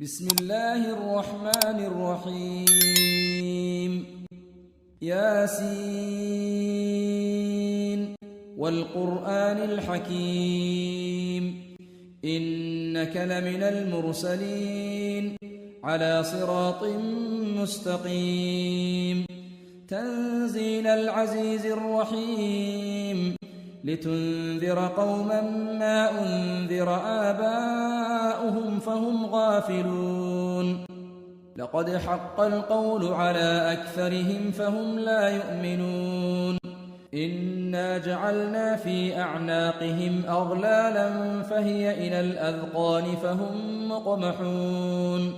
بسم الله الرحمن الرحيم ياسين والقرآن الحكيم إنك لمن المرسلين على صراط مستقيم تنزيل العزيز الرحيم لتنذر قوما ما أنذر آباؤهم فهم غافلون لقد حق القول على أكثرهم فهم لا يؤمنون إنا جعلنا في أعناقهم أغلالا فهي إلى الأذقان فهم مقمحون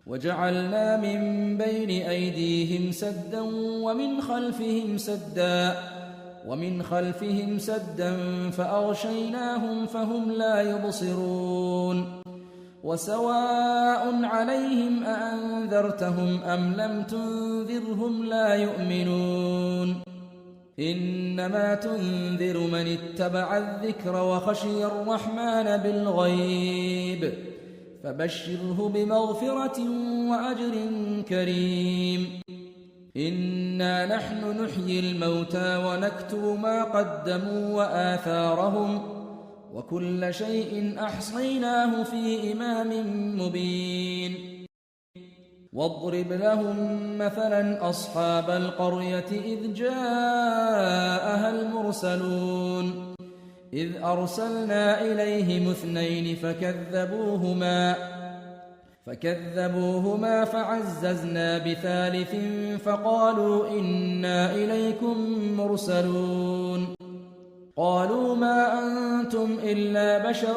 وجعلنا من بين أيديهم سدا ومن خلفهم سدا فأغشيناهم فهم لا يبصرون وسواء عليهم أأنذرتهم أم لم تنذرهم لا يؤمنون إنما تنذر من اتبع الذكر وخشي الرحمن بالغيب فبشره بمغفرة وأجر كريم إنا نحن نحيي الموتى ونكتب ما قدموا وآثارهم وكل شيء أحصيناه في إمام مبين واضرب لهم مثلا أصحاب القرية إذ جاءها المرسلون إذ أرسلنا إليهم اثنين فكذبوهما فعززنا بثالث فقالوا إنا إليكم مرسلون قالوا ما أنتم إلا بشر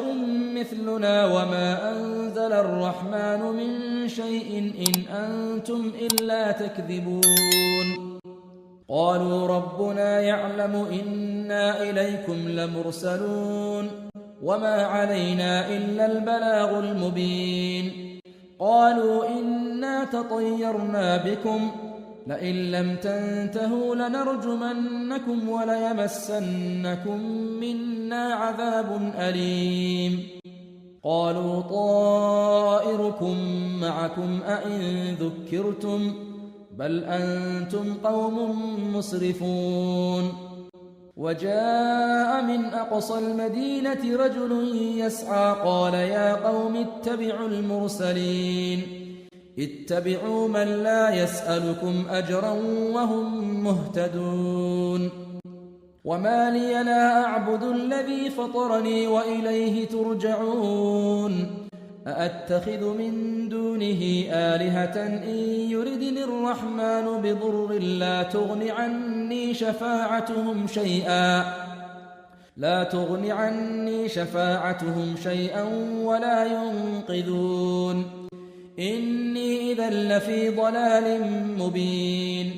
مثلنا وما أنزل الرحمن من شيء إن أنتم إلا تكذبون قالوا ربنا يعلم إنا إليكم لمرسلون وما علينا إلا البلاغ المبين قالوا إنا تطيرنا بكم لئن لم تنتهوا لنرجمنكم وليمسنكم منا عذاب أليم قالوا طائركم معكم أئن ذكرتم بل أنتم قوم مسرفون وجاء من أقصى المدينة رجل يسعى قال يا قوم اتبعوا المرسلين اتبعوا من لا يسألكم أجرا وهم مهتدون وما لي لا أعبد الذي فطرني وإليه ترجعون أأتخذ من دونه آلهة إن يردني الرحمن بضر لا تغن عني شفاعتهم شيئا ولا ينقذون إني إذا لفي ضلال مبين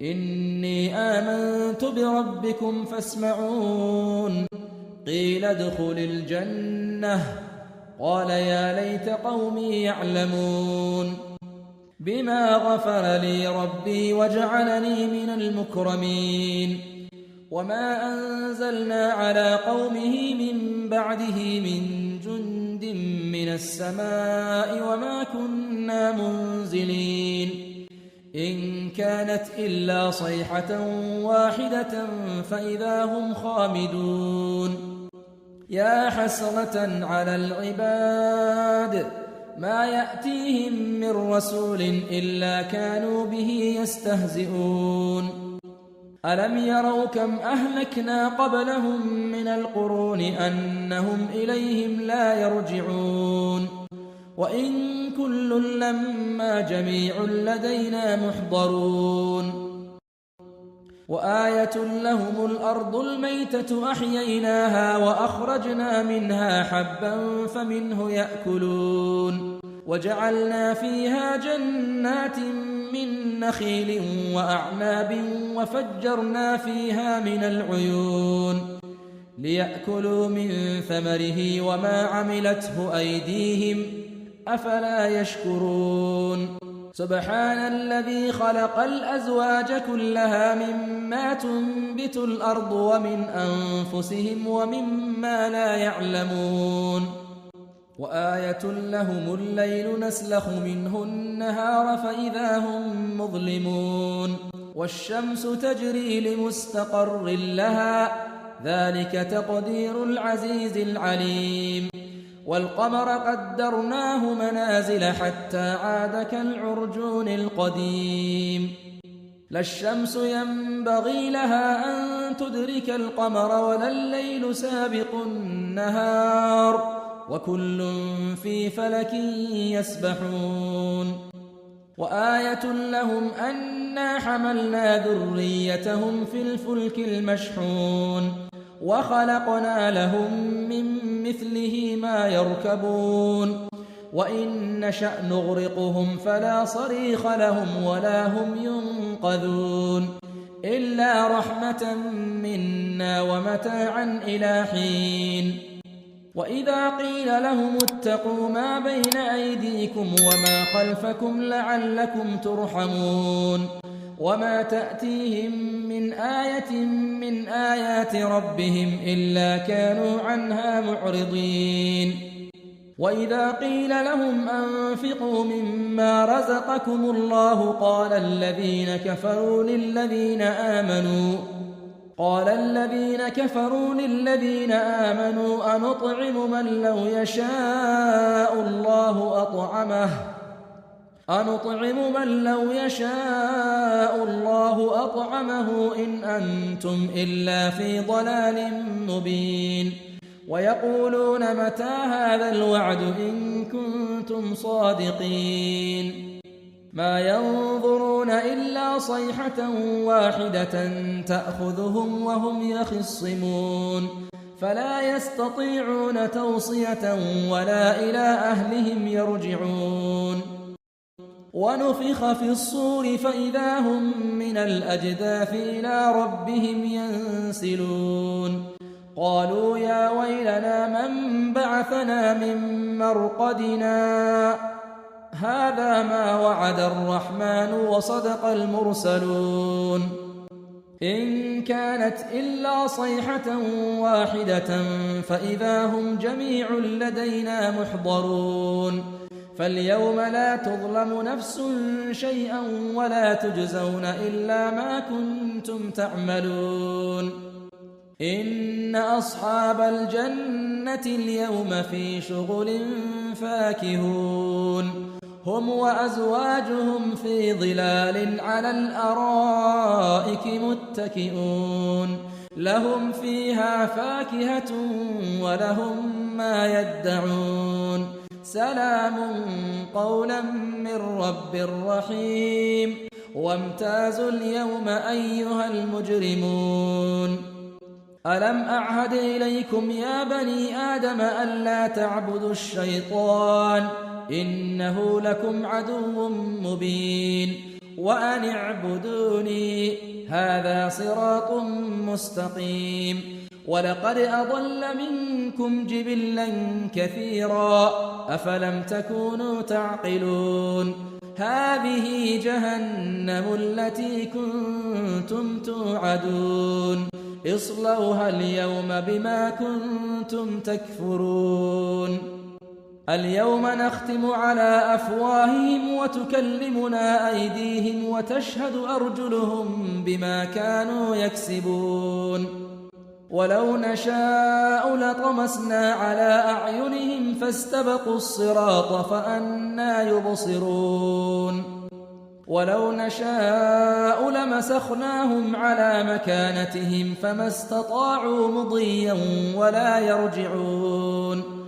إني آمنت بربكم فاسمعون قيل ادخل الجنة قال يا ليت قومي يعلمون بما غفر لي ربي وجعلني من المكرمين وما أنزلنا على قومه من بعده من جند من السماء وما كنا منزلين إن كانت إلا صيحة واحدة فإذا هم خامدون يا حسرة على العباد ما يأتيهم من رسول إلا كانوا به يستهزئون ألم يروا كم أهلكنا قبلهم من القرون أنهم إليهم لا يرجعون وإن كل لما جميع لدينا محضرون وآية لهم الأرض الميتة أحييناها وأخرجنا منها حبا فمنه يأكلون وجعلنا فيها جنات من نخيل وأعناب وفجرنا فيها من العيون ليأكلوا من ثمره وما عملته أيديهم أفلا يشكرون سبحان الذي خلق الأزواج كلها مما تنبت الأرض ومن أنفسهم ومما لا يعلمون وآية لهم الليل نسلخ منه النهار فإذا هم مظلمون والشمس تجري لمستقر لها ذلك تقدير العزيز العليم والقمر قدرناه منازل حتى عاد كالعرجون القديم لا الشمس ينبغي لها أن تدرك القمر ولا الليل سابق النهار وكل في فلك يسبحون وآية لهم أنا حملنا ذريتهم في الفلك المشحون وخلقنا لهم من مثله ما يركبون وإن نشأ نغرقهم فلا صريخ لهم ولا هم ينقذون إلا رحمة منا ومتاعا إلى حين وإذا قيل لهم اتقوا ما بين أيديكم وما خلفكم لعلكم ترحمون وما تأتيهم من آية من آيات ربهم إلا كانوا عنها معرضين وإذا قيل لهم أنفقوا مما رزقكم الله قال الذين كفروا للذين آمنوا أنطعم من لو يشاء الله أطعمه إن أنتم إلا في ضلال مبين ويقولون متى هذا الوعد إن كنتم صادقين ما ينظرون إلا صيحة واحدة تأخذهم وهم يخصمون فلا يستطيعون توصية ولا إلى أهلهم يرجعون ونفخ في الصور فإذا هم من الأجداث إلى ربهم ينسلون قالوا يا ويلنا من بعثنا من مرقدنا هذا ما وعد الرحمن وصدق المرسلون إن كانت إلا صيحة واحدة فإذا هم جميع لدينا محضرون فاليوم لا تظلم نفس شيئا ولا تجزون إلا ما كنتم تعملون إن أصحاب الجنة اليوم في شغل فاكهون هم وأزواجهم في ظلال على الأرائك متكئون لهم فيها فاكهة ولهم ما يدعون سلام قولا من رب رحيم وامتازوا اليوم أيها المجرمون ألم أعهد إليكم يا بني آدم ألا تعبدوا الشيطان إنه لكم عدو مبين وأن اعبدوني هذا صراط مستقيم ولقد أضل منكم جبلا كثيرا أفلم تكونوا تعقلون هذه جهنم التي كنتم توعدون اصلوها اليوم بما كنتم تكفرون اليوم نختم على أفواههم وتكلمنا أيديهم وتشهد أرجلهم بما كانوا يكسبون ولو نشاء لطمسنا على أعينهم فاستبقوا الصراط فأنى يبصرون ولو نشاء لمسخناهم على مكانتهم فما استطاعوا مضيا ولا يرجعون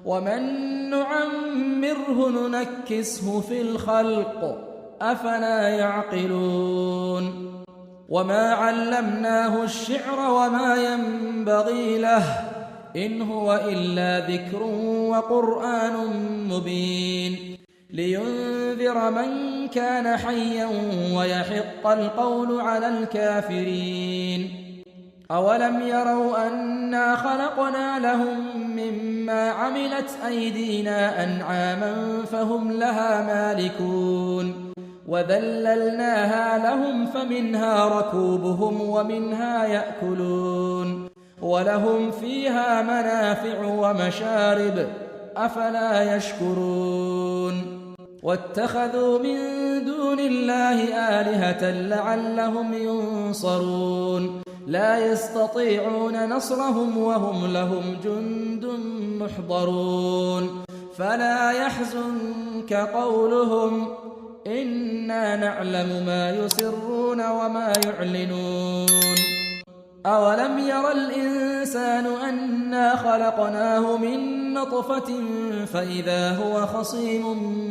ومن نعمره ننكسه في الخلق أفلا يعقلون وما علمناه الشعر وما ينبغي له إن هو إلا ذكر وقرآن مبين لينذر من كان حيا ويحق القول على الكافرين أولم يروا أنا خلقنا لهم مما عملت أيدينا أنعاما فهم لها مالكون وذللناها لهم فمنها ركوبهم ومنها يأكلون ولهم فيها منافع ومشارب أفلا يشكرون واتخذوا من دون الله آلهة لعلهم ينصرون لا يستطيعون نصرهم وهم لهم جند محضرون فلا يحزنك قولهم إنا نعلم ما يسرون وما يعلنون أولم ير الإنسان أنا خلقناه من نطفة فإذا هو خصيم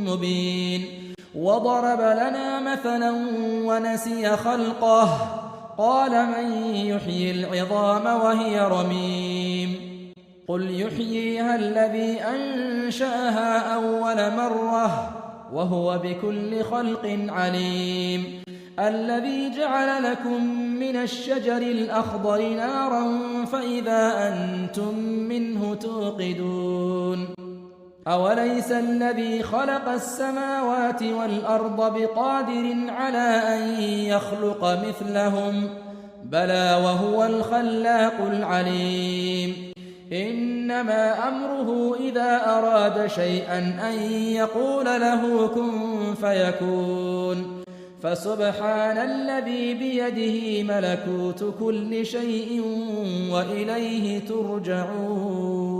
مبين وضرب لنا مثلا ونسي خلقه قال من يحيي العظام وهي رميم قل يحييها الذي أنشأها أول مرة وهو بكل خلق عليم الذي جعل لكم من الشجر الأخضر نارا فإذا أنتم منه توقدون أوليس الذي خلق السماوات والأرض بقادر على أن يخلق مثلهم بلى وهو الخلاق العليم إنما أمره إذا أراد شيئا أن يقول له كن فيكون فسبحان الذي بيده ملكوت كل شيء وإليه ترجعون